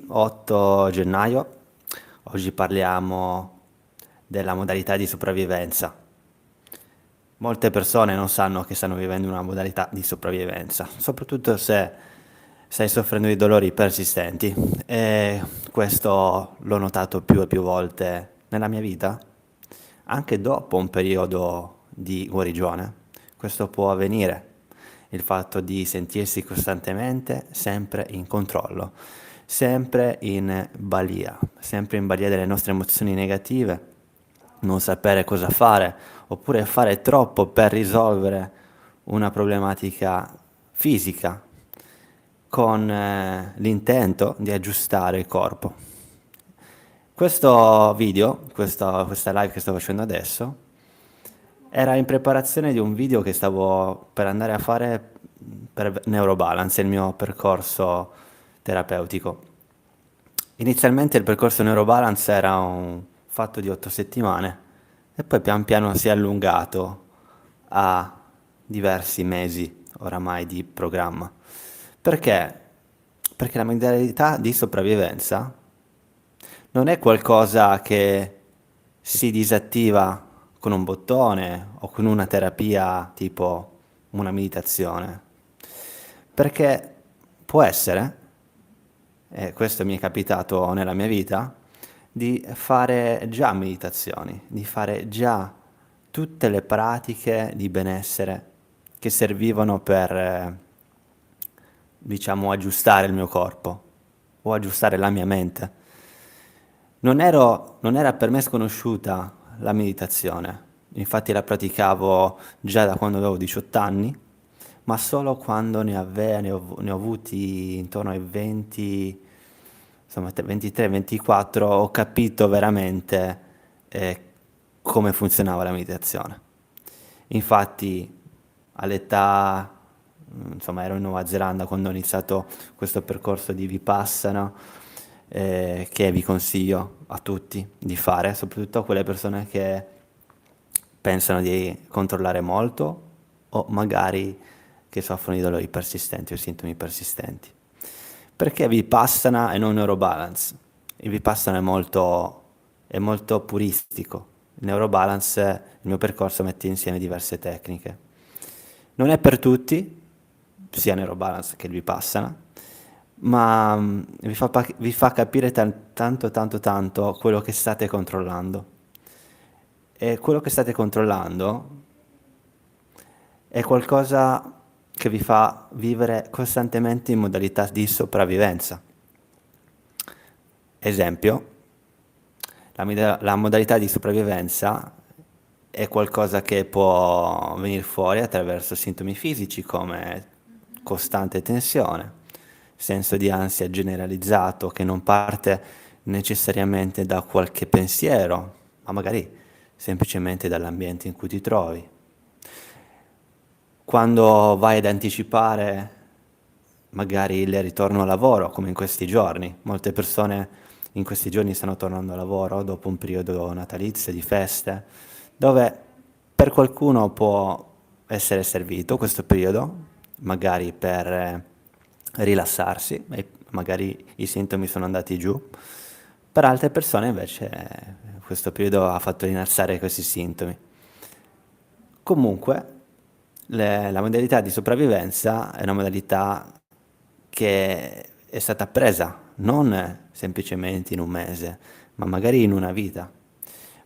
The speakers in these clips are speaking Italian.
8 gennaio, oggi parliamo della modalità di sopravvivenza. Molte persone non sanno che stanno vivendo una modalità di sopravvivenza, soprattutto se stai soffrendo di dolori persistenti. E questo l'ho notato più e più volte nella mia vita, anche dopo un periodo di guarigione. Questo può avvenire, il fatto di sentirsi costantemente sempre in controllo, sempre in balia delle nostre emozioni negative, non sapere cosa fare, oppure fare troppo per risolvere una problematica fisica con l'intento di aggiustare il corpo. Questo video, questa live che sto facendo adesso, era in preparazione di un video che stavo per andare a fare per Neurobalance, il mio percorso terapeutico. Inizialmente il percorso Neurobalance era un fatto di 8 settimane e poi pian piano si è allungato a diversi mesi oramai di programma. Perché? Perché la modalità di sopravvivenza non è qualcosa che si disattiva con un bottone o con una terapia tipo una meditazione. Perché può essere, e questo mi è capitato nella mia vita, di fare già meditazioni, di fare già tutte le pratiche di benessere che servivano per, diciamo, aggiustare il mio corpo o aggiustare la mia mente. Non era per me sconosciuta la meditazione, infatti la praticavo già da quando avevo 18 anni, ma solo quando ne ho avuti intorno ai 20, insomma 23-24, ho capito veramente come funzionava la meditazione. Infatti all'età, insomma ero in Nuova Zelanda quando ho iniziato questo percorso di Vipassana, che vi consiglio a tutti di fare, soprattutto a quelle persone che pensano di controllare molto o magari che soffrono di dolori persistenti o sintomi persistenti. Perché Vipassana e non Neurobalance? Il Vipassana è molto puristico. Il Neurobalance, il mio percorso mette insieme diverse tecniche. Non è per tutti, sia Neurobalance che il Vipassana, ma vi fa capire tanto quello che state controllando. E quello che state controllando è qualcosa che vi fa vivere costantemente in modalità di sopravvivenza. Esempio, la modalità di sopravvivenza è qualcosa che può venire fuori attraverso sintomi fisici come costante tensione, senso di ansia generalizzato che non parte necessariamente da qualche pensiero, ma magari semplicemente dall'ambiente in cui ti trovi. Quando vai ad anticipare magari il ritorno al lavoro, come in questi giorni, molte persone in questi giorni stanno tornando al lavoro dopo un periodo natalizio, di feste, dove per qualcuno può essere servito questo periodo, magari per rilassarsi, e magari i sintomi sono andati giù, per altre persone invece questo periodo ha fatto innalzare questi sintomi. Comunque, la modalità di sopravvivenza è una modalità che è stata appresa non semplicemente in un mese, ma magari in una vita.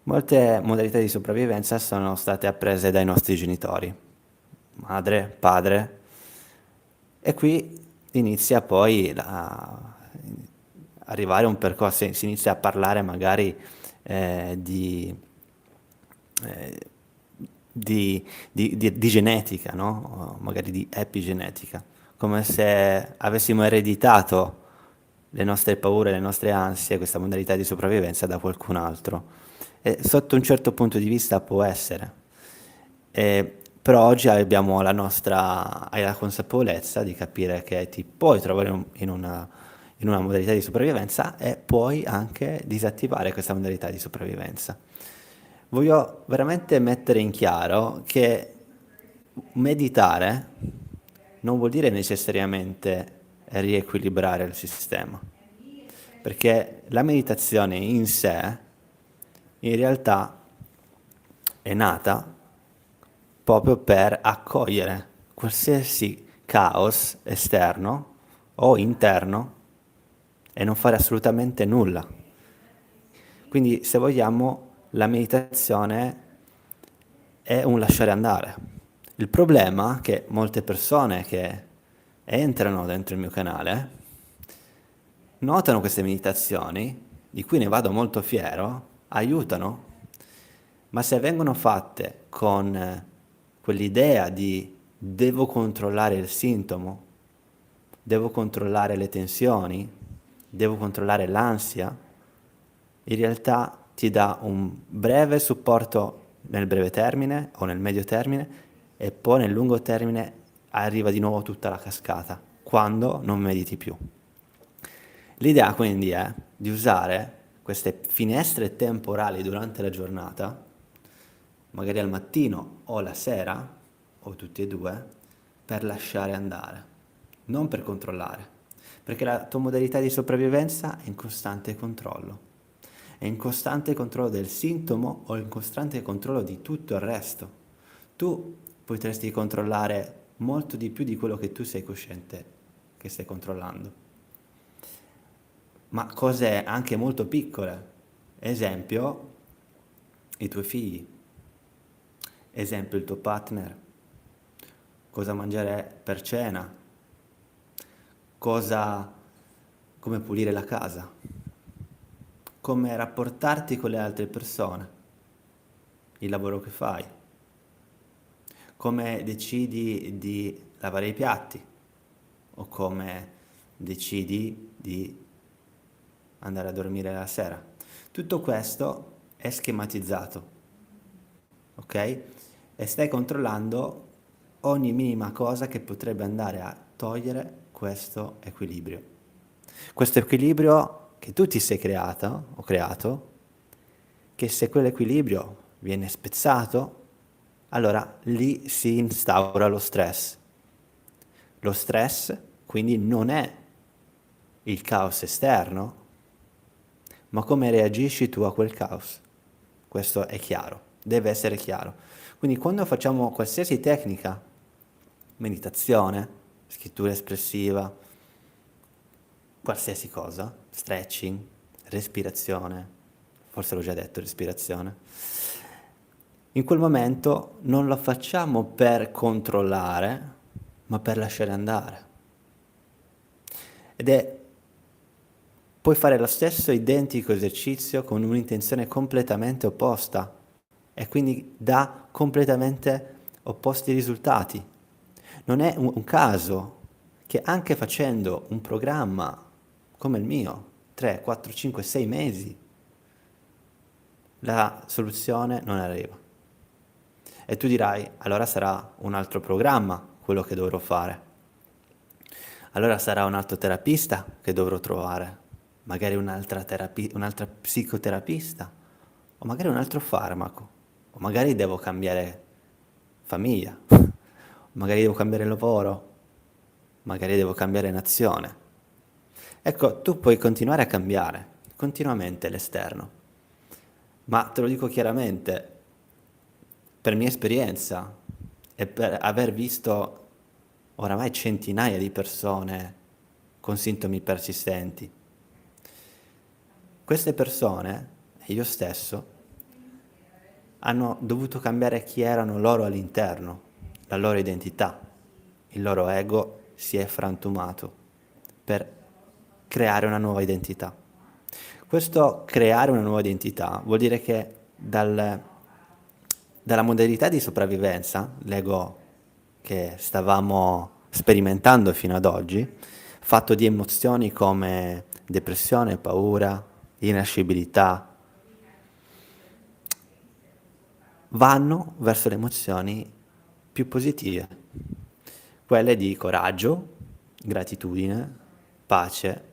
Molte modalità di sopravvivenza sono state apprese dai nostri genitori, madre, padre, e qui inizia poi arrivare a un percorso, si inizia a parlare magari di eh, di genetica, no? O magari di epigenetica, come se avessimo ereditato le nostre paure, le nostre ansie, questa modalità di sopravvivenza da qualcun altro. E sotto un certo punto di vista può essere. Però oggi hai la consapevolezza di capire che ti puoi trovare in una modalità di sopravvivenza e puoi anche disattivare questa modalità di sopravvivenza. Voglio veramente mettere in chiaro che meditare non vuol dire necessariamente riequilibrare il sistema. perché la meditazione in sé, in realtà, è nata proprio per accogliere qualsiasi caos esterno o interno e non fare assolutamente nulla. Quindi, se vogliamo, la meditazione è un lasciare andare. Il problema è che molte persone che entrano dentro il mio canale notano queste meditazioni, di cui ne vado molto fiero, aiutano, ma se vengono fatte con quell'idea di devo controllare il sintomo, devo controllare le tensioni, devo controllare l'ansia, in realtà ti dà un breve supporto nel breve termine o nel medio termine e poi nel lungo termine arriva di nuovo tutta la cascata, quando non mediti più. L'idea quindi è di usare queste finestre temporali durante la giornata, magari al mattino o la sera, o tutti e due, per lasciare andare, non per controllare, perché la tua modalità di sopravvivenza è in costante controllo. È in costante controllo del sintomo o in costante controllo di tutto il resto. Tu potresti controllare molto di più di quello che tu sei cosciente che stai controllando. Ma cose anche molto piccole. Esempio, i tuoi figli. Esempio, il tuo partner. Cosa mangiare per cena. Come pulire la casa. Come rapportarti con le altre persone. Il lavoro che fai. Come decidi di lavare i piatti. O come decidi di andare a dormire la sera. Tutto questo è schematizzato, ok? E stai controllando ogni minima cosa che potrebbe andare a togliere questo equilibrio. Questo equilibrio che tu ti sei creato o creato, che se quell'equilibrio viene spezzato, allora lì si instaura lo stress. Lo stress quindi non è il caos esterno, ma come reagisci tu a quel caos. Questo è chiaro, deve essere chiaro. Quindi quando facciamo qualsiasi tecnica, meditazione, scrittura espressiva, qualsiasi cosa, stretching, respirazione, forse l'ho già detto, respirazione, in quel momento non lo facciamo per controllare, ma per lasciare andare. Ed è Puoi fare lo stesso identico esercizio con un'intenzione completamente opposta e quindi dà completamente opposti risultati. Non è un caso che anche facendo un programma come il mio, 3, 4, 5, 6 mesi, la soluzione non arriva. E tu dirai, allora sarà un altro programma quello che dovrò fare. Allora sarà un altro terapista che dovrò trovare, magari un'altra psicoterapista, o magari un altro farmaco, o magari devo cambiare famiglia, magari devo cambiare lavoro, magari devo cambiare nazione. Ecco, tu puoi continuare a cambiare continuamente l'esterno, ma te lo dico chiaramente, per mia esperienza e per aver visto oramai centinaia di persone con sintomi persistenti. Queste persone, e io stesso, hanno dovuto cambiare chi erano loro all'interno, la loro identità. Il loro ego si è frantumato per creare una nuova identità. Questo creare una nuova identità vuol dire che dalla modalità di sopravvivenza, l'ego che stavamo sperimentando fino ad oggi, fatto di emozioni come depressione, paura, irascibilità, vanno verso le emozioni più positive, quelle di coraggio, gratitudine, pace.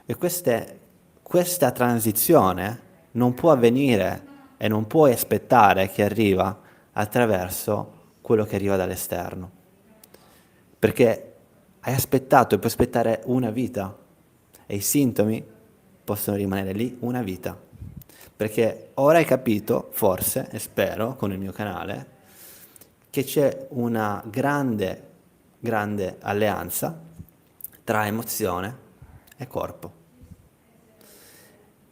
E questa transizione non può avvenire e non puoi aspettare che arriva attraverso quello che arriva dall'esterno. Perché hai aspettato e puoi aspettare una vita e i sintomi possono rimanere lì una vita. Perché ora hai capito, forse, e spero, con il mio canale, che c'è una grande, grande alleanza tra emozione e corpo.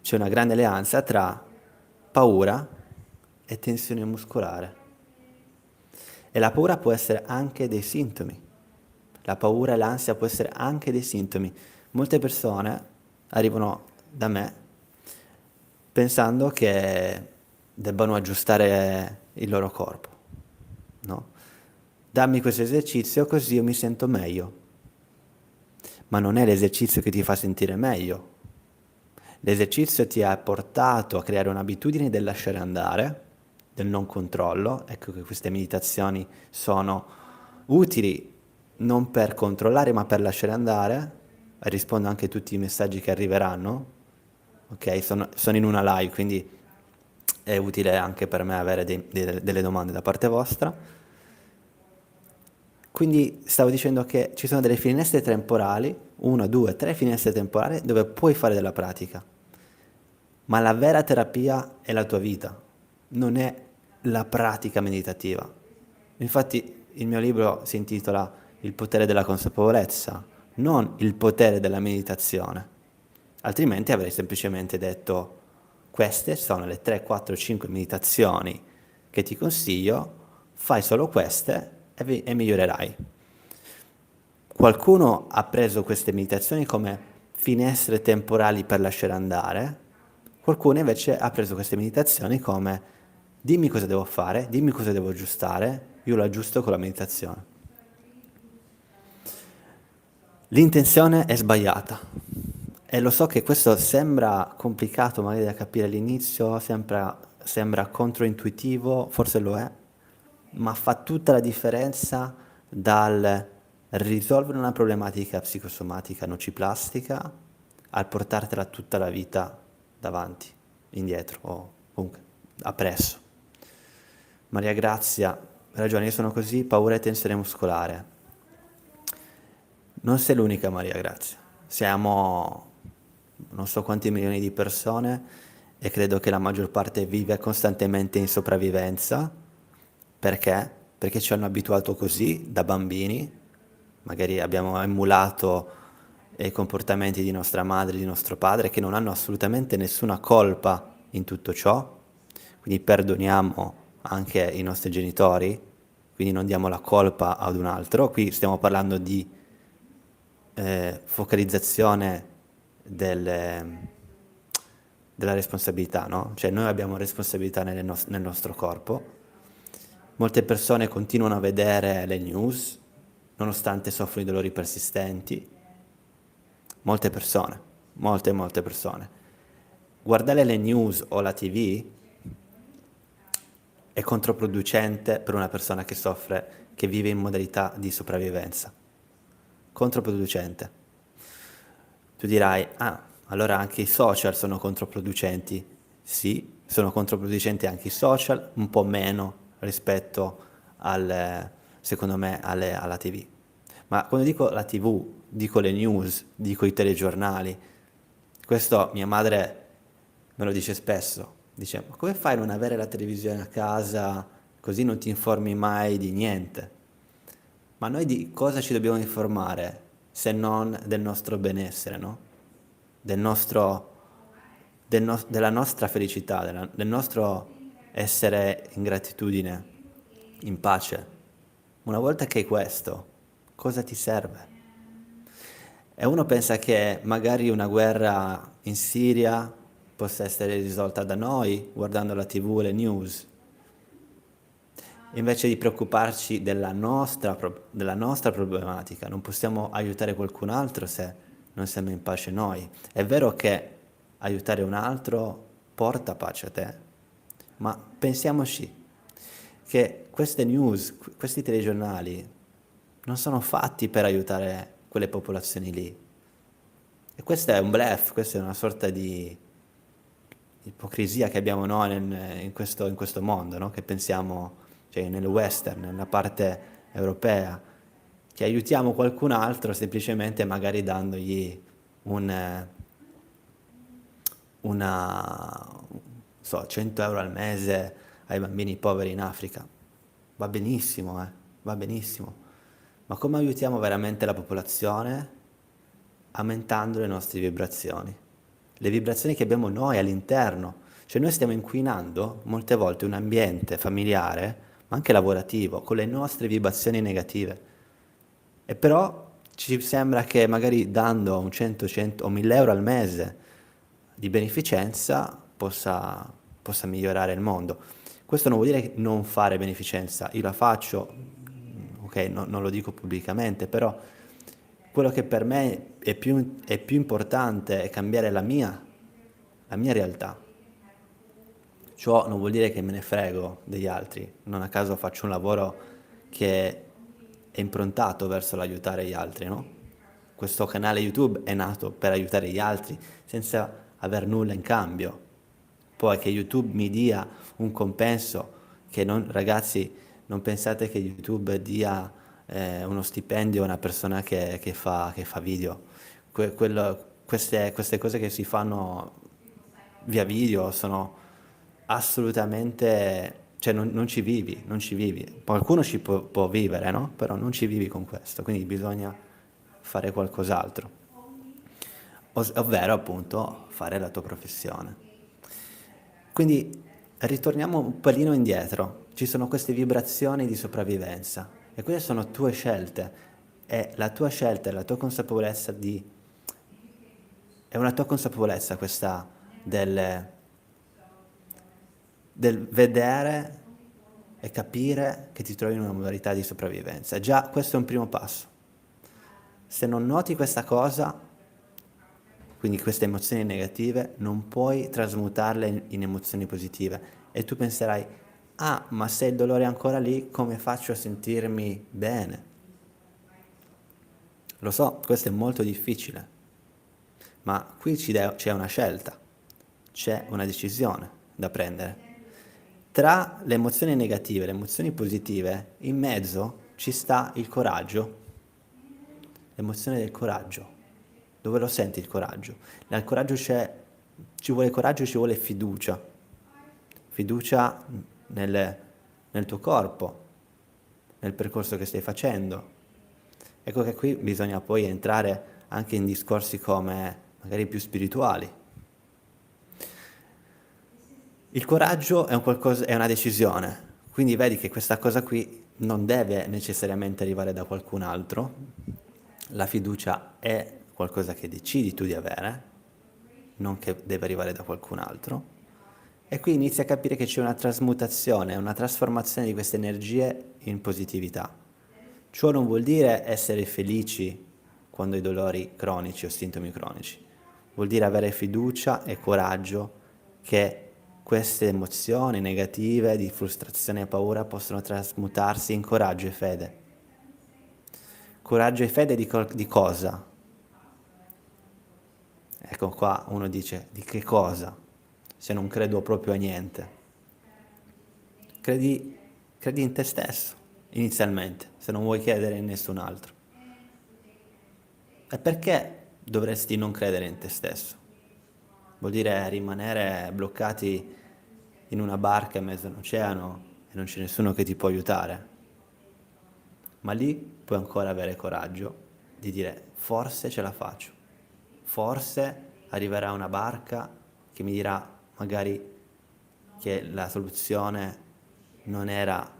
C'è una grande alleanza tra paura e tensione muscolare. E la paura può essere anche dei sintomi. La paura e l'ansia può essere anche dei sintomi. Molte persone arrivano da me pensando che debbano aggiustare il loro corpo, no? Dammi questo esercizio così io mi sento meglio. Ma non è l'esercizio che ti fa sentire meglio. L'esercizio ti ha portato a creare un'abitudine del lasciare andare, del non controllo. Ecco che queste meditazioni sono utili non per controllare ma per lasciare andare. Rispondo anche a tutti i messaggi che arriveranno. Ok, sono in una live, quindi è utile anche per me avere delle domande da parte vostra. Quindi stavo dicendo che ci sono delle finestre temporali, 1, 2, 3 finestre temporali dove puoi fare della pratica. Ma la vera terapia è la tua vita, non è la pratica meditativa. Infatti il mio libro si intitola Il potere della consapevolezza, non il potere della meditazione. Altrimenti avrei semplicemente detto queste sono le 3, 4, 5 meditazioni che ti consiglio, fai solo queste e migliorerai. Qualcuno ha preso queste meditazioni come finestre temporali per lasciare andare, qualcuno invece ha preso queste meditazioni come dimmi cosa devo fare, dimmi cosa devo aggiustare, io lo aggiusto con la meditazione. L'intenzione è sbagliata e lo so che questo sembra complicato magari da capire all'inizio, sembra controintuitivo, forse lo è, ma fa tutta la differenza dal risolvere una problematica psicosomatica nociplastica al portartela tutta la vita davanti, indietro o comunque appresso. Maria Grazia, hai ragione, io sono così, paura e tensione muscolare. Non sei l'unica Maria Grazia, siamo non so quanti milioni di persone e credo che la maggior parte vive costantemente in sopravvivenza. Perché? Perché ci hanno abituato così da bambini, magari abbiamo emulato i comportamenti di nostra madre, di nostro padre, che non hanno assolutamente nessuna colpa in tutto ciò, quindi perdoniamo anche i nostri genitori, quindi non diamo la colpa ad un altro. Qui stiamo parlando di focalizzazione della responsabilità, no? Cioè noi abbiamo responsabilità nel nostro corpo. Molte persone continuano a vedere le news, nonostante soffrono di dolori persistenti. Molte persone. Guardare le news o la TV è controproducente per una persona che soffre, che vive in modalità di sopravvivenza. Controproducente. Tu dirai, allora anche i social sono controproducenti. Sì, sono controproducenti anche i social, un po' meno rispetto secondo me, alla TV. Ma quando dico la TV, dico le news, dico i telegiornali. Questo mia madre me lo dice spesso. Dice, ma come fai a non avere la televisione a casa, così non ti informi mai di niente? Ma noi di cosa ci dobbiamo informare se non del nostro benessere, no? Della nostra felicità, del nostro essere in gratitudine, in pace. Una volta che hai questo, cosa ti serve? E uno pensa che magari una guerra in Siria possa essere risolta da noi, guardando la TV e le news, invece di preoccuparci della nostra problematica. Non possiamo aiutare qualcun altro se non siamo in pace noi. È vero che aiutare un altro porta pace a te, ma pensiamoci che queste news, questi telegiornali non sono fatti per aiutare quelle popolazioni lì. E questo è un bluff, questa è una sorta di ipocrisia che abbiamo noi in questo mondo, no? Che pensiamo, cioè nel western, nella parte europea, che aiutiamo qualcun altro semplicemente magari dandogli una, so, 100 euro al mese ai bambini poveri in Africa. Va benissimo, va benissimo. Ma come aiutiamo veramente la popolazione? Aumentando le nostre vibrazioni. Le vibrazioni che abbiamo noi all'interno. Cioè noi stiamo inquinando molte volte un ambiente familiare, ma anche lavorativo, con le nostre vibrazioni negative. E però ci sembra che magari dando un 100 o 1000 euro al mese di beneficenza possa migliorare il mondo. Questo non vuol dire non fare beneficenza, io la faccio, ok, non lo dico pubblicamente, però quello che per me è più importante è cambiare la mia realtà. Ciò non vuol dire che me ne frego degli altri, non a caso faccio un lavoro che è improntato verso l'aiutare gli altri, no? Questo canale YouTube è nato per aiutare gli altri senza aver nulla in cambio. Poi che YouTube mi dia un compenso, che non, ragazzi, non pensate che YouTube dia uno stipendio a una persona che fa video. Queste cose che si fanno via video sono assolutamente, cioè non ci vivi, non ci vivi. Qualcuno ci può vivere, no? Però non ci vivi con questo, quindi bisogna fare qualcos'altro, ovvero appunto fare la tua professione. Quindi ritorniamo un pelino indietro, ci sono queste vibrazioni di sopravvivenza e queste sono tue scelte, è la tua scelta, è la tua consapevolezza è una tua consapevolezza questa del vedere e capire che ti trovi in una modalità di sopravvivenza. Già questo è un primo passo. Se non noti questa cosa, quindi queste emozioni negative, non puoi trasmutarle in emozioni positive. E tu penserai, ah, ma se il dolore è ancora lì, come faccio a sentirmi bene? Lo so, questo è molto difficile, ma qui c'è una scelta, c'è una decisione da prendere. Tra le emozioni negative e le emozioni positive, in mezzo ci sta il coraggio, l'emozione del coraggio. Dove lo senti il coraggio? Nel coraggio ci vuole coraggio, ci vuole fiducia nel tuo corpo, nel percorso che stai facendo. Ecco che qui bisogna poi entrare anche in discorsi come magari più spirituali. Il coraggio è una decisione, quindi vedi che questa cosa qui non deve necessariamente arrivare da qualcun altro. La fiducia è qualcosa che decidi tu di avere, non che deve arrivare da qualcun altro. E qui inizi a capire che c'è una trasmutazione, una trasformazione di queste energie in positività. Ciò non vuol dire essere felici quando hai dolori cronici o sintomi cronici. Vuol dire avere fiducia e coraggio che queste emozioni negative di frustrazione e paura possono trasmutarsi in coraggio e fede. Coraggio e fede di cosa? Ecco qua uno dice, di che cosa? Se non credo proprio a niente. Credi in te stesso, inizialmente, se non vuoi credere in nessun altro. E perché dovresti non credere in te stesso? Vuol dire rimanere bloccati in una barca in mezzo all'oceano e non c'è nessuno che ti può aiutare. Ma lì puoi ancora avere coraggio di dire forse ce la faccio, forse arriverà una barca che mi dirà magari che la soluzione non era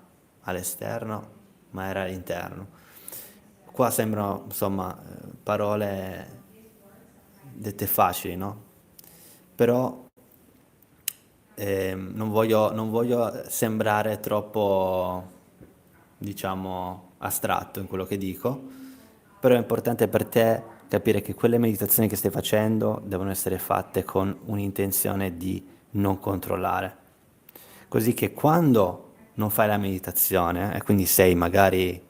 all'esterno ma era all'interno. Qua sembrano insomma parole dette facili, no? Però non voglio sembrare troppo, diciamo, astratto in quello che dico, però è importante per te capire che quelle meditazioni che stai facendo devono essere fatte con un'intenzione di non controllare. Così che quando non fai la meditazione, e quindi sei magari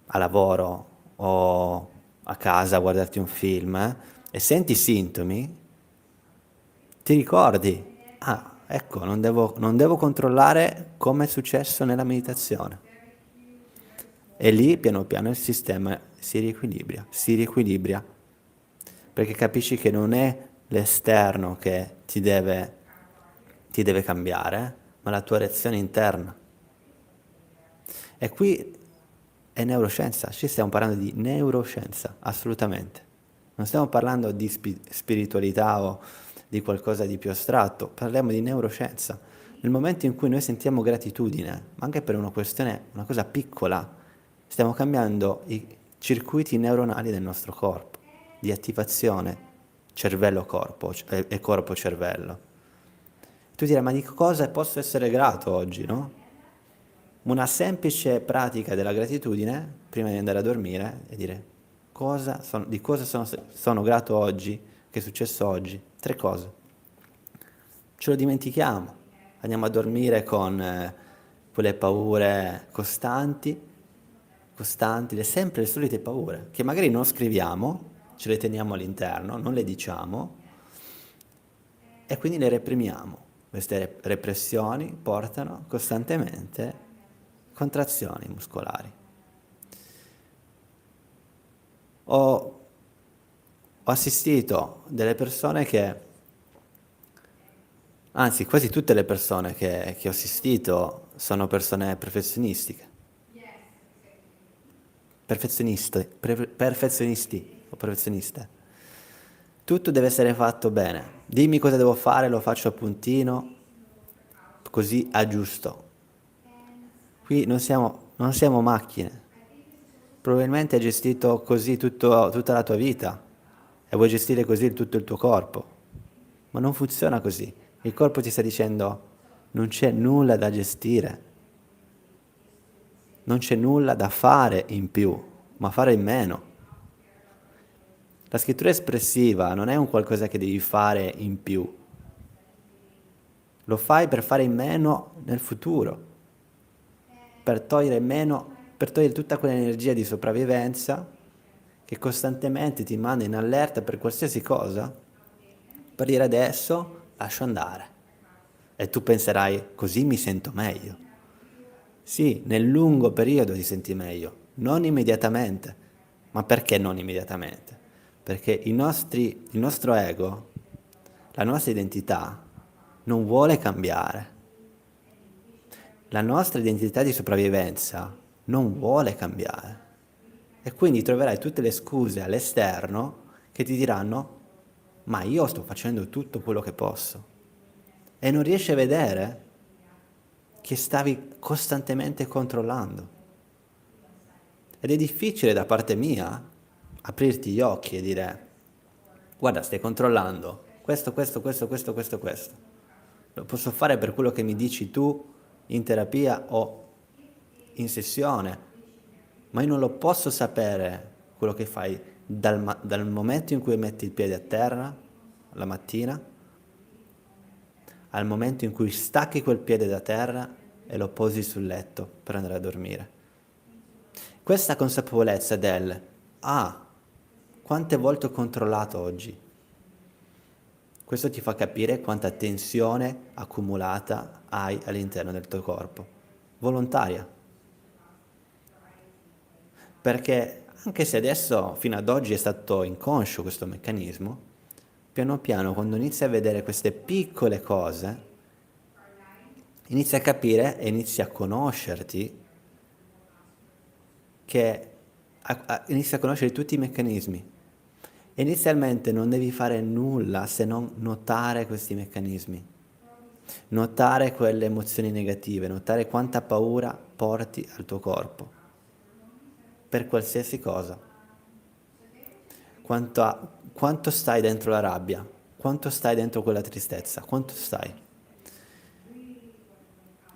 a lavoro o a casa a guardarti un film, e senti i sintomi, ti ricordi, ah, ecco, non devo controllare come è successo nella meditazione. E lì piano piano il sistema si riequilibra, perché capisci che non è l'esterno che ti deve, ti deve cambiare, ma la tua reazione interna. E qui è neuroscienza, ci stiamo parlando di neuroscienza, assolutamente. Non stiamo parlando di spiritualità o di qualcosa di più astratto, parliamo di neuroscienza. Nel momento in cui noi sentiamo gratitudine, ma anche per una questione, una cosa piccola, stiamo cambiando i circuiti neuronali del nostro corpo, di attivazione cervello-corpo e corpo-cervello. Tu dirai, ma di cosa posso essere grato oggi, no? Una semplice pratica della gratitudine, prima di andare a dormire, e dire di cosa sono grato oggi, che è successo oggi. 3 cose. Ce lo dimentichiamo, andiamo a dormire con quelle paure costanti, sempre le solite paure, che magari non scriviamo, ce le teniamo all'interno, non le diciamo, e quindi le reprimiamo. Queste repressioni portano costantemente contrazioni muscolari. Ho assistito delle persone anzi quasi tutte le persone che ho assistito sono persone perfezionisti o perfezioniste. Tutto deve essere fatto bene. Dimmi cosa devo fare, lo faccio a puntino, così aggiusto. Qui non siamo macchine. Probabilmente hai gestito così tutta la tua vita e vuoi gestire così tutto il tuo corpo. Ma non funziona così. Il corpo ti sta dicendo non c'è nulla da gestire, non c'è nulla da fare in più, ma fare in meno. La scrittura espressiva non è un qualcosa che devi fare in più, lo fai per fare in meno nel futuro, per togliere tutta quell'energia di sopravvivenza che costantemente ti manda in allerta per qualsiasi cosa, per dire adesso lascio andare. E tu penserai, così mi sento meglio. Sì, nel lungo periodo ti senti meglio, non immediatamente. Ma perché non immediatamente? Perché il nostro ego, la nostra identità, non vuole cambiare. La nostra identità di sopravvivenza non vuole cambiare. E quindi troverai tutte le scuse all'esterno che ti diranno, ma io sto facendo tutto quello che posso. E non riesci a vedere che stavi costantemente controllando. Ed è difficile da parte mia aprirti gli occhi e dire, guarda, stai controllando questo. Lo posso fare per quello che mi dici tu in terapia o in sessione, ma io non lo posso sapere quello che fai dal momento in cui metti il piede a terra la mattina al momento in cui stacchi quel piede da terra e lo posi sul letto per andare a dormire. Questa consapevolezza quante volte ho controllato oggi? Questo ti fa capire quanta tensione accumulata hai all'interno del tuo corpo, volontaria. Perché anche se adesso, fino ad oggi, è stato inconscio questo meccanismo, piano piano, quando inizi a vedere queste piccole cose, inizi a capire e inizi a conoscerti inizi a conoscere tutti i meccanismi. Inizialmente non devi fare nulla se non notare questi meccanismi, notare quelle emozioni negative, notare quanta paura porti al tuo corpo, per qualsiasi cosa. Quanto stai dentro la rabbia, quanto stai dentro quella tristezza, quanto stai.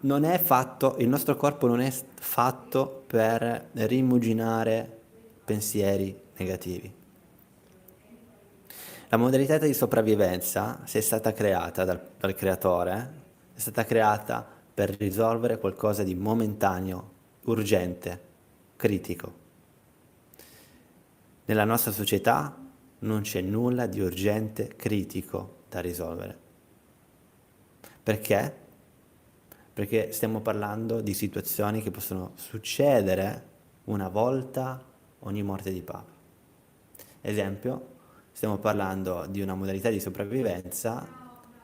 Il nostro corpo non è fatto per rimuginare pensieri negativi. La modalità di sopravvivenza, se è stata creata dal creatore, è stata creata per risolvere qualcosa di momentaneo, urgente, critico. Nella nostra società non c'è nulla di urgente, critico da risolvere. Perché? Perché stiamo parlando di situazioni che possono succedere una volta ogni morte di papa. Esempio, stiamo parlando di una modalità di sopravvivenza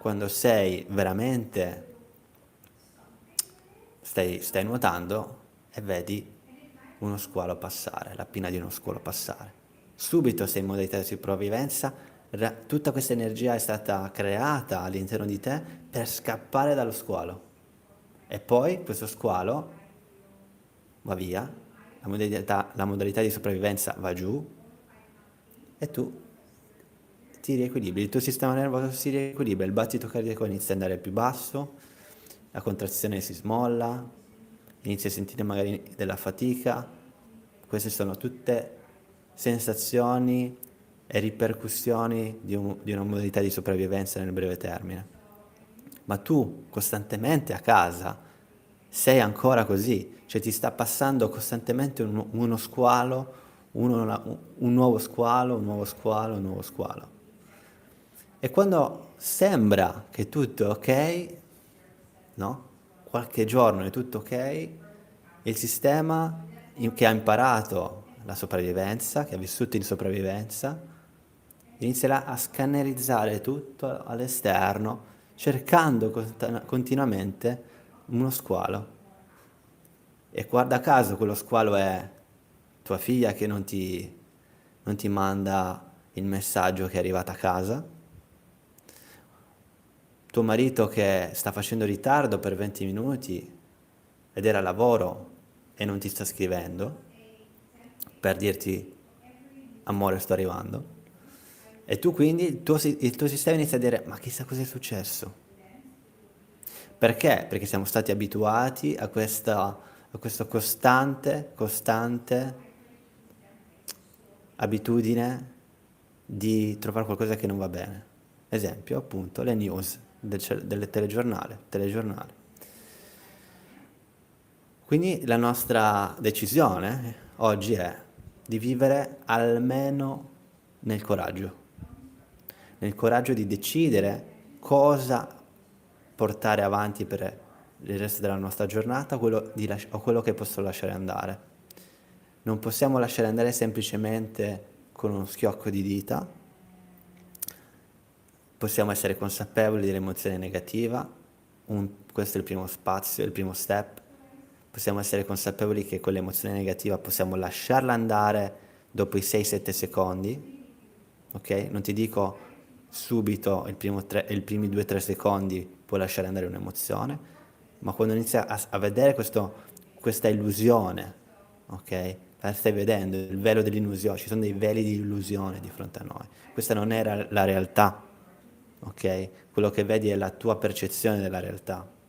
quando sei veramente, stai nuotando e vedi uno squalo passare, la pinna di uno squalo passare. Subito sei in modalità di sopravvivenza, tutta questa energia è stata creata all'interno di te per scappare dallo squalo. E poi questo squalo va via, la modalità di sopravvivenza va giù e tu ti riequilibri, il tuo sistema nervoso si riequilibra, il battito cardiaco inizia ad andare più basso, la contrazione si smolla, inizi a sentire magari della fatica. Queste sono tutte sensazioni e ripercussioni di una modalità di sopravvivenza nel breve termine. Ma tu costantemente a casa sei ancora così, cioè ti sta passando costantemente uno squalo, un nuovo squalo, un nuovo squalo, un nuovo squalo. E quando sembra che tutto è ok, no? Qualche giorno è tutto ok, il sistema che ha imparato la sopravvivenza, che ha vissuto in sopravvivenza, inizierà a scannerizzare tutto all'esterno, cercando continuamente uno squalo. E guarda caso quello squalo è tua figlia che non ti manda il messaggio che è arrivata a casa, tuo marito che sta facendo ritardo per 20 minuti ed era a lavoro e non ti sta scrivendo per dirti amore sto arrivando. E tu quindi il tuo sistema inizia a dire ma chissà cos'è successo. Perché? Perché siamo stati abituati a questa costante abitudine di trovare qualcosa che non va bene. Esempio, appunto, le news del telegiornale. Quindi la nostra decisione oggi è di vivere almeno nel coraggio di decidere cosa portare avanti per il resto della nostra giornata o quello che posso lasciare andare. Non possiamo lasciare andare semplicemente con uno schiocco di dita, possiamo essere consapevoli dell'emozione negativa, questo è il primo spazio, il primo step. Possiamo essere consapevoli che quell'emozione negativa possiamo lasciarla andare dopo i 6-7 secondi, ok? Non ti dico subito i primi 2-3 secondi puoi lasciare andare un'emozione, ma quando inizi a vedere questa illusione, ok? La stai vedendo, il velo dell'illusione, ci sono dei veli di illusione di fronte a noi. Questa non era la realtà, ok? Quello che vedi è la tua percezione della realtà.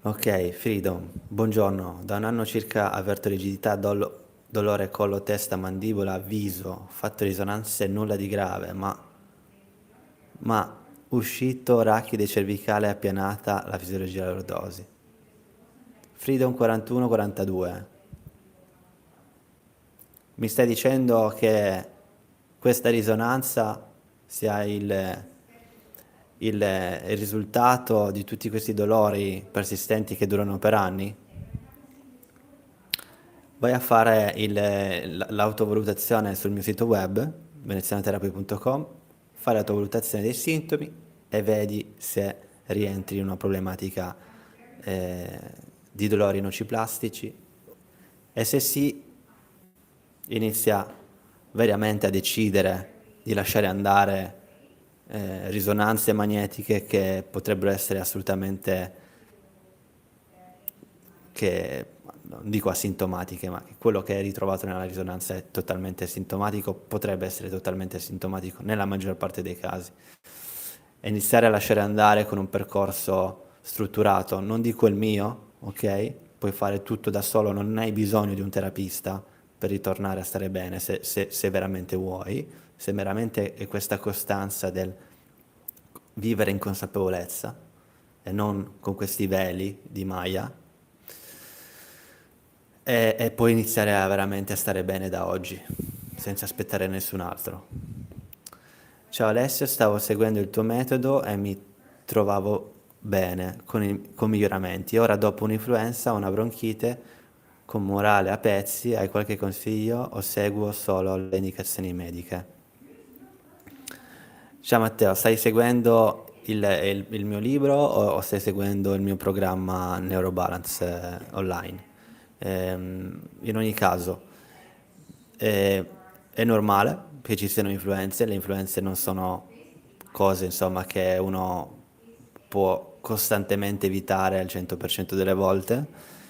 Ok, Freedom, buongiorno. Da un anno circa avverto rigidità, dolore collo, testa, mandibola, viso, ho fatto risonanze, nulla di grave, ma uscito, rachide cervicale appianata, la fisiologia della lordosi. Freedom 41-42. Mi stai dicendo che questa risonanza sia il risultato di tutti questi dolori persistenti che durano per anni? Vai a fare l'autovalutazione sul mio sito web, venezianatherapy.com, fai l'autovalutazione dei sintomi e vedi se rientri in una problematica eh, di dolori nociplastici e se sì, inizia veramente a decidere di lasciare andare risonanze magnetiche che potrebbero essere assolutamente, che non dico asintomatiche, ma che quello che è ritrovato nella risonanza è totalmente asintomatico, potrebbe essere totalmente asintomatico nella maggior parte dei casi. E iniziare a lasciare andare con un percorso strutturato, non dico il mio, ok? Puoi fare tutto da solo, non hai bisogno di un terapista per ritornare a stare bene se veramente vuoi, se veramente è questa costanza del vivere in consapevolezza e non con questi veli di Maya e puoi iniziare veramente a stare bene da oggi, senza aspettare nessun altro. Ciao Alessio, stavo seguendo il tuo metodo e mi trovavo bene con miglioramenti. Ora dopo un'influenza ho una bronchite con morale a pezzi, hai qualche consiglio o seguo solo le indicazioni mediche? Ciao Matteo, stai seguendo il mio libro o stai seguendo il mio programma Neurobalance online? In ogni caso, eh, è normale che ci siano influenze, le influenze non sono cose insomma che uno può costantemente evitare al 100% delle volte.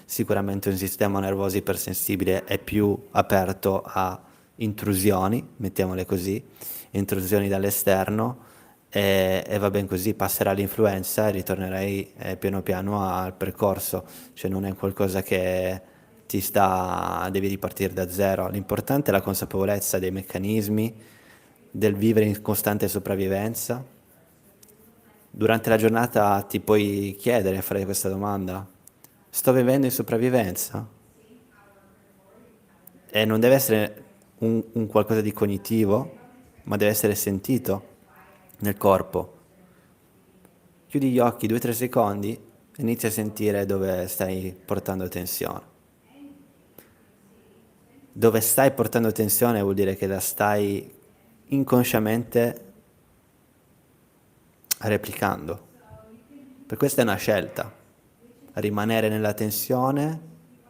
Sicuramente un sistema nervoso ipersensibile è più aperto a intrusioni, mettiamole così, intrusioni dall'esterno e va ben così, passerà l'influenza e ritornerai piano piano al percorso, cioè non è qualcosa che devi ripartire da zero. L'importante è la consapevolezza dei meccanismi, del vivere in costante sopravvivenza. Durante la giornata ti puoi chiedere, fare questa domanda: sto vivendo in sopravvivenza? E non deve essere un qualcosa di cognitivo, ma deve essere sentito nel corpo. Chiudi gli occhi 2-3 secondi e inizi a sentire dove stai portando tensione. Dove stai portando tensione vuol dire che la stai inconsciamente replicando. Per questa è una scelta, rimanere nella tensione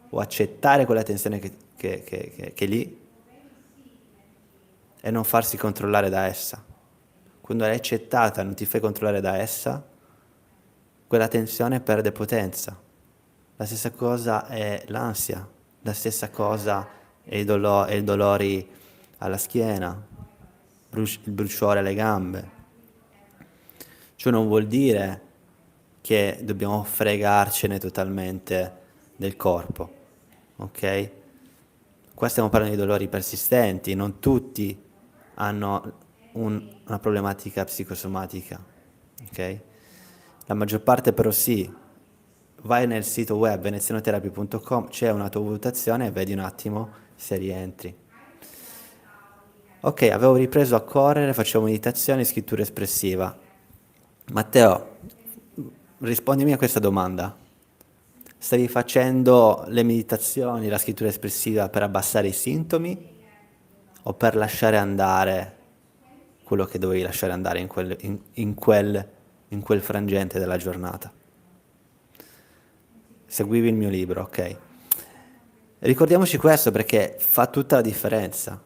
o accettare quella tensione che è lì e non farsi controllare da essa. Quando l'hai accettata e non ti fai controllare da essa, quella tensione perde potenza. La stessa cosa è l'ansia, la stessa cosa è i dolori alla schiena, il bruciore alle gambe. Ciò non vuol dire che dobbiamo fregarcene totalmente del corpo, ok? Qua stiamo parlando di dolori persistenti, non tutti hanno una problematica psicosomatica, ok? La maggior parte però sì. Vai nel sito web venezianotherapy.com, c'è un'autovalutazione e vedi un attimo se rientri. Ok, avevo ripreso a correre, facevo meditazione e scrittura espressiva. Matteo, rispondimi a questa domanda. Stavi facendo le meditazioni, la scrittura espressiva per abbassare i sintomi o per lasciare andare quello che dovevi lasciare andare in quel frangente della giornata? Seguivi il mio libro, ok. Ricordiamoci questo perché fa tutta la differenza.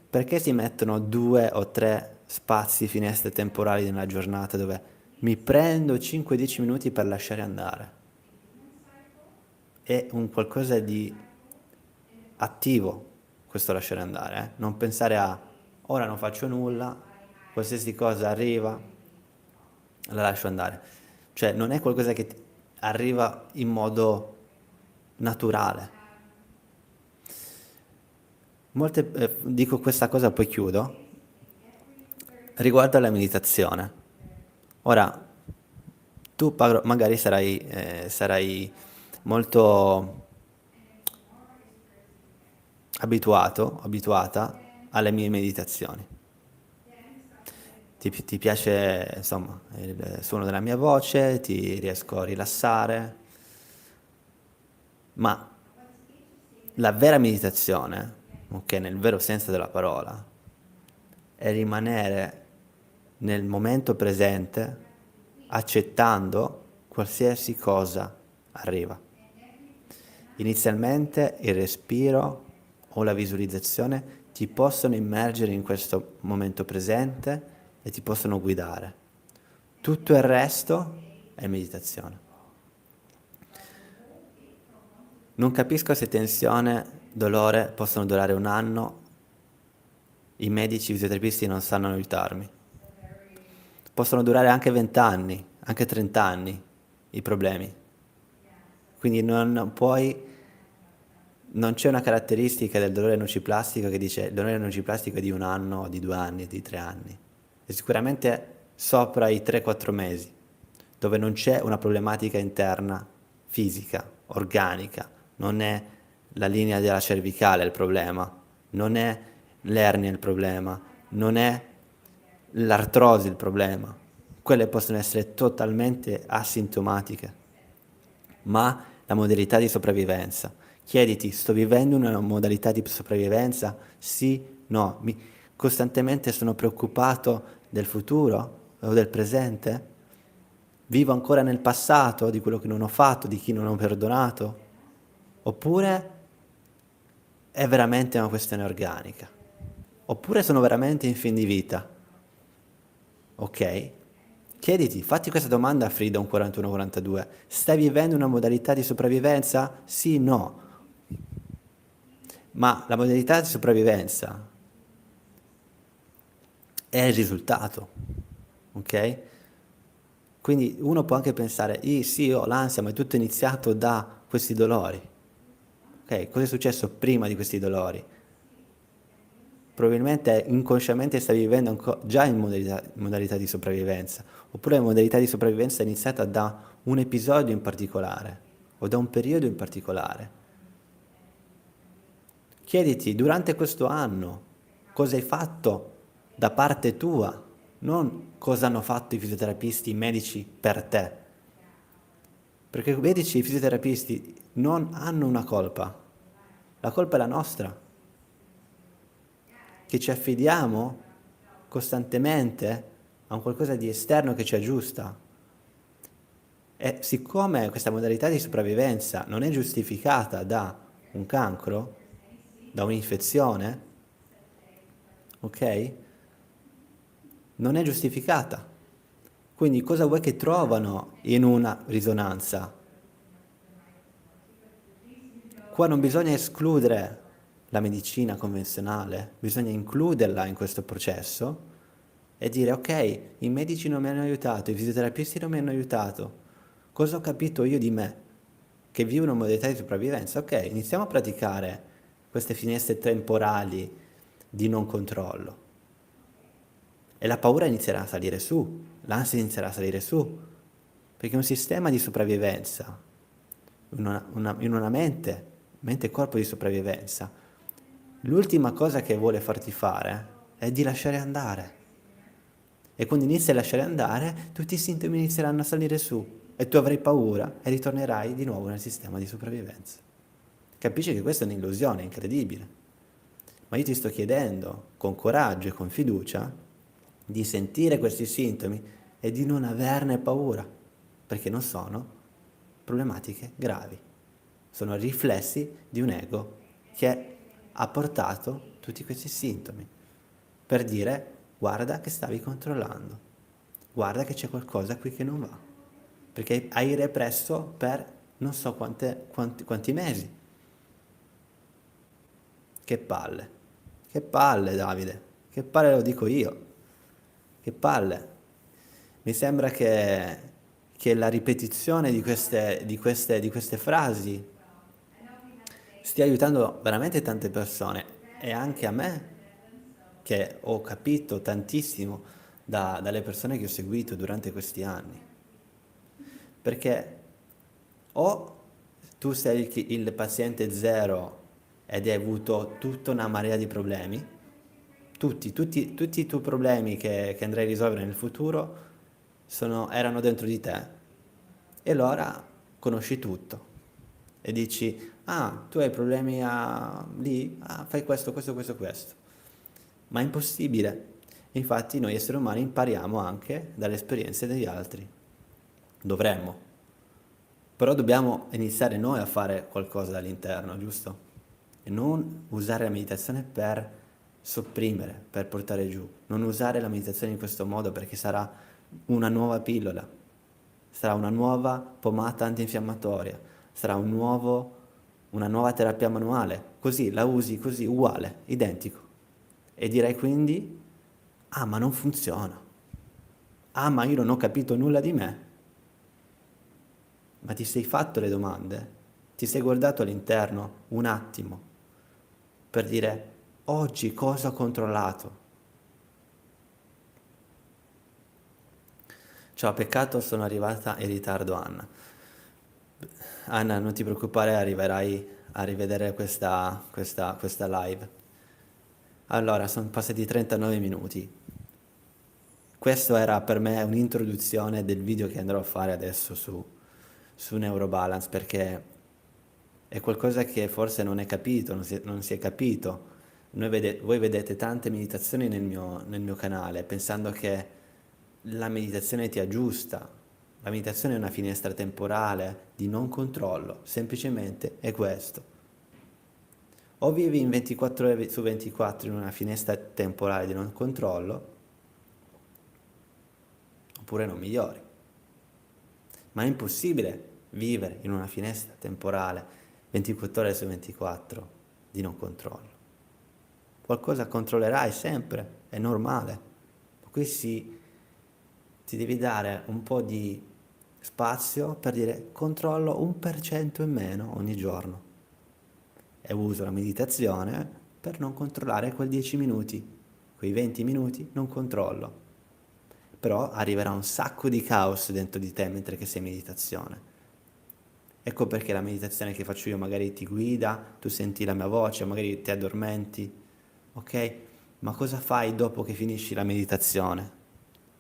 Perché si mettono 2 o 3 spazi, finestre temporali nella giornata dove mi prendo 5-10 minuti per lasciare andare? È un qualcosa di attivo questo lasciare andare, eh? Non pensare a ora non faccio nulla, qualsiasi cosa arriva, la lascio andare. Cioè non è qualcosa che arriva in modo naturale. Dico questa cosa poi chiudo, riguardo alla meditazione. Ora, tu magari sarai molto abituata alle mie meditazioni. Ti piace, insomma, il suono della mia voce, ti riesco a rilassare, ma la vera meditazione, ok, nel vero senso della parola, è rimanere nel momento presente accettando qualsiasi cosa arriva. Inizialmente il respiro o la visualizzazione ti possono immergere in questo momento presente e ti possono guidare. Tutto il resto è meditazione. Non capisco se tensione, dolore possono durare un anno. I medici, i fisioterapisti non sanno aiutarmi. Possono durare anche 20 anni, anche 30 anni i problemi. Quindi non c'è una caratteristica del dolore nociplastico che dice il dolore nociplastico è di un anno, di 2 anni, di 3 anni. È sicuramente sopra i 3-4 mesi, dove non c'è una problematica interna, fisica, organica. Non è la linea della cervicale il problema, non è l'ernia il problema, non è l'artrosi il problema. Quelle possono essere totalmente asintomatiche, ma la modalità di sopravvivenza. Chiediti, sto vivendo una modalità di sopravvivenza? Sì, no. Costantemente sono preoccupato del futuro o del presente? Vivo ancora nel passato di quello che non ho fatto, di chi non ho perdonato? Oppure è veramente una questione organica? Oppure sono veramente in fin di vita? Ok? Chiediti, fatti questa domanda a Freedom 4142. Stai vivendo una modalità di sopravvivenza? Sì, no. Ma la modalità di sopravvivenza è il risultato, ok? Quindi uno può anche pensare, sì, ho l'ansia, ma è tutto iniziato da questi dolori. Ok, cosa è successo prima di questi dolori? Probabilmente inconsciamente stai vivendo già in modalità di sopravvivenza, oppure la modalità di sopravvivenza è iniziata da un episodio in particolare o da un periodo in particolare. Chiediti durante questo anno cosa hai fatto da parte tua, non cosa hanno fatto i fisioterapisti, i medici per te. Perché i medici e i fisioterapisti non hanno una colpa, la colpa è la nostra, che ci affidiamo costantemente a un qualcosa di esterno che ci aggiusta. E siccome questa modalità di sopravvivenza non è giustificata da un cancro, da un'infezione, ok? Non è giustificata. Quindi cosa vuoi che trovano in una risonanza? Qua non bisogna escludere la medicina convenzionale, bisogna includerla in questo processo e dire ok, i medici non mi hanno aiutato, i fisioterapisti non mi hanno aiutato, cosa ho capito io di me? Che vivo una modalità di sopravvivenza, ok, iniziamo a praticare queste finestre temporali di non controllo e la paura inizierà a salire su, l'ansia inizierà a salire su, perché un sistema di sopravvivenza, in una mente e corpo di sopravvivenza, l'ultima cosa che vuole farti fare è di lasciare andare. E quando inizi a lasciare andare, tutti i sintomi inizieranno a salire su e tu avrai paura e ritornerai di nuovo nel sistema di sopravvivenza. Capisci che questa è un'illusione incredibile. Ma io ti sto chiedendo, con coraggio e con fiducia, di sentire questi sintomi e di non averne paura, perché non sono problematiche gravi. Sono riflessi di un ego che ha portato tutti questi sintomi per dire guarda che stavi controllando, guarda che c'è qualcosa qui che non va, perché hai represso per non so quanti mesi. Che palle Davide, che palle lo dico io, che palle. Mi sembra che la ripetizione di queste frasi stia aiutando veramente tante persone e anche a me, che ho capito tantissimo dalle persone che ho seguito durante questi anni. Perché o tu sei il paziente zero ed hai avuto tutta una marea di problemi, tutti i tuoi problemi che andrai a risolvere nel futuro erano dentro di te e allora conosci tutto e dici, ah, tu hai problemi lì, ah, fai questo, questo, questo, questo. Ma è impossibile. Infatti noi esseri umani impariamo anche dalle esperienze degli altri. Dovremmo. Però dobbiamo iniziare noi a fare qualcosa dall'interno, giusto? E non usare la meditazione per sopprimere, per portare giù. Non usare la meditazione in questo modo perché sarà una nuova pillola, sarà una nuova pomata antinfiammatoria, sarà una nuova terapia manuale. Così la usi così, uguale, identico. E direi quindi, ah, ma non funziona. Ah, ma io non ho capito nulla di me. Ma ti sei fatto le domande? Ti sei guardato all'interno un attimo per dire oggi cosa ho controllato? Ciao, peccato sono arrivata in ritardo, Anna. Anna, non ti preoccupare, arriverai a rivedere questa live. Allora, sono passati 39 minuti. Questo era per me un'introduzione del video che andrò a fare adesso su Neurobalance perché è qualcosa che forse non è capito, non si è capito Voi vedete tante meditazioni nel mio canale, pensando che la meditazione ti aggiusta. La meditazione è una finestra temporale di non controllo, semplicemente è questo. O vivi in 24 ore su 24 in una finestra temporale di non controllo, oppure non migliori. Ma è impossibile vivere in una finestra temporale 24 ore su 24 di non controllo. Qualcosa controllerai sempre, è normale. Qui ti devi dare un po' di spazio per dire controllo 1% in meno ogni giorno. E uso la meditazione per non controllare quei 10 minuti, quei 20 minuti non controllo. Però arriverà un sacco di caos dentro di te mentre che sei in meditazione. Ecco perché la meditazione che faccio io magari ti guida, tu senti la mia voce, magari ti addormenti, ok? Ma cosa fai dopo che finisci la meditazione?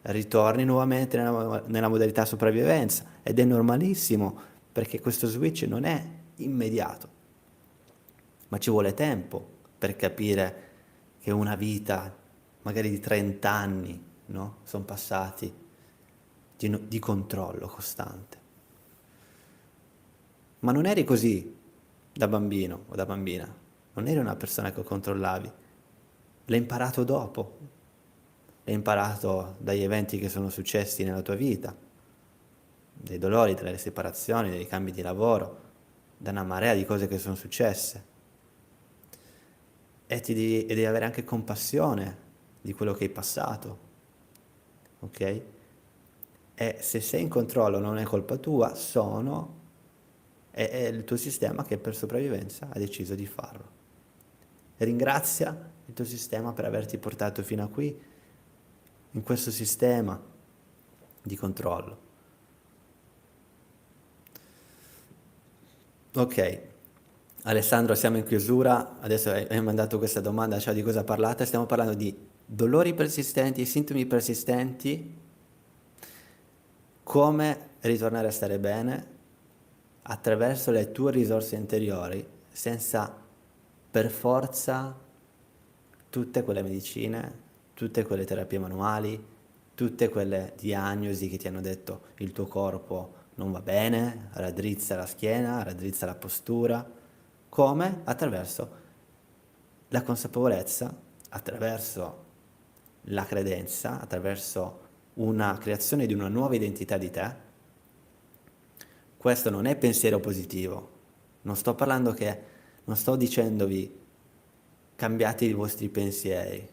Ritorni nuovamente nella modalità sopravvivenza ed è normalissimo perché questo switch non è immediato, ma ci vuole tempo per capire che una vita, magari di 30 anni, no? Sono passati di controllo costante. Ma non eri così da bambino o da bambina, non eri una persona che controllavi, l'hai imparato dopo, l'hai imparato dagli eventi che sono successi nella tua vita, dai dolori, dalle separazioni, dai cambi di lavoro, da una marea di cose che sono successe. E devi avere anche compassione di quello che hai passato, ok? E se sei in controllo non è colpa tua, è il tuo sistema che per sopravvivenza ha deciso di farlo. E ringrazia il tuo sistema per averti portato fino a qui, in questo sistema di controllo. Ok, Alessandro, siamo in chiusura, adesso hai mandato questa domanda, cioè di cosa parlate? Stiamo parlando di dolori persistenti, sintomi persistenti, come ritornare a stare bene attraverso le tue risorse interiori, senza per forza tutte quelle medicine, tutte quelle terapie manuali, tutte quelle diagnosi che ti hanno detto il tuo corpo non va bene, raddrizza la schiena, raddrizza la postura, come? Attraverso la consapevolezza, attraverso la credenza, attraverso una creazione di una nuova identità di te. Questo non è pensiero positivo, non sto dicendovi cambiate i vostri pensieri,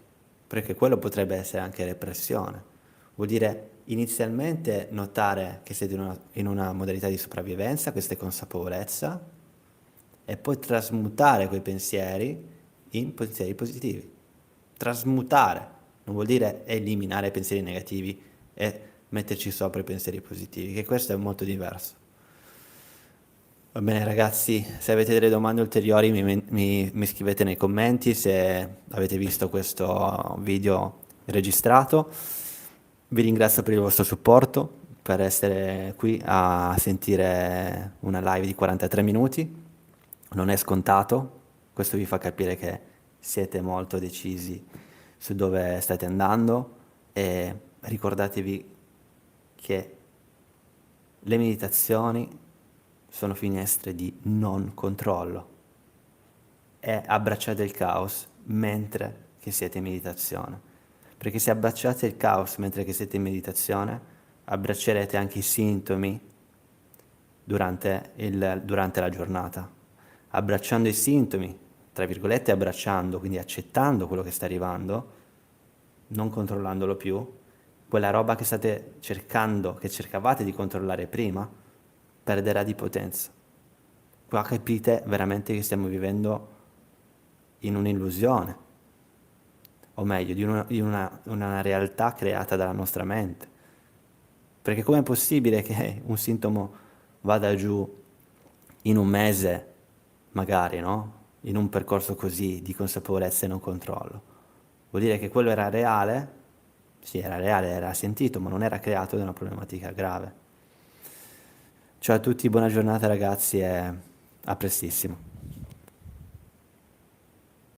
perché quello potrebbe essere anche repressione. Vuol dire inizialmente notare che siete in una modalità di sopravvivenza, questa è consapevolezza, e poi trasmutare quei pensieri in pensieri positivi. Trasmutare non vuol dire eliminare i pensieri negativi e metterci sopra i pensieri positivi, che questo è molto diverso. Va bene ragazzi, se avete delle domande ulteriori mi scrivete nei commenti se avete visto questo video registrato. Vi ringrazio per il vostro supporto, per essere qui a sentire una live di 43 minuti. Non è scontato, questo vi fa capire che siete molto decisi su dove state andando e ricordatevi che le meditazioni sono finestre di non controllo e abbracciate il caos mentre che siete in meditazione. Perché se abbracciate il caos mentre che siete in meditazione, abbraccerete anche i sintomi durante la giornata. Abbracciando i sintomi, tra virgolette abbracciando, quindi accettando quello che sta arrivando, non controllandolo più, quella roba che state cercando, che cercavate di controllare prima, perderà di potenza. Qua capite veramente che stiamo vivendo in un'illusione, o meglio, una realtà creata dalla nostra mente. Perché com'è possibile che un sintomo vada giù in un mese, magari, no? In un percorso così di consapevolezza e non controllo? Vuol dire che quello era reale? Sì, era reale, era sentito, ma non era creato da una problematica grave. Ciao a tutti, buona giornata ragazzi e a prestissimo.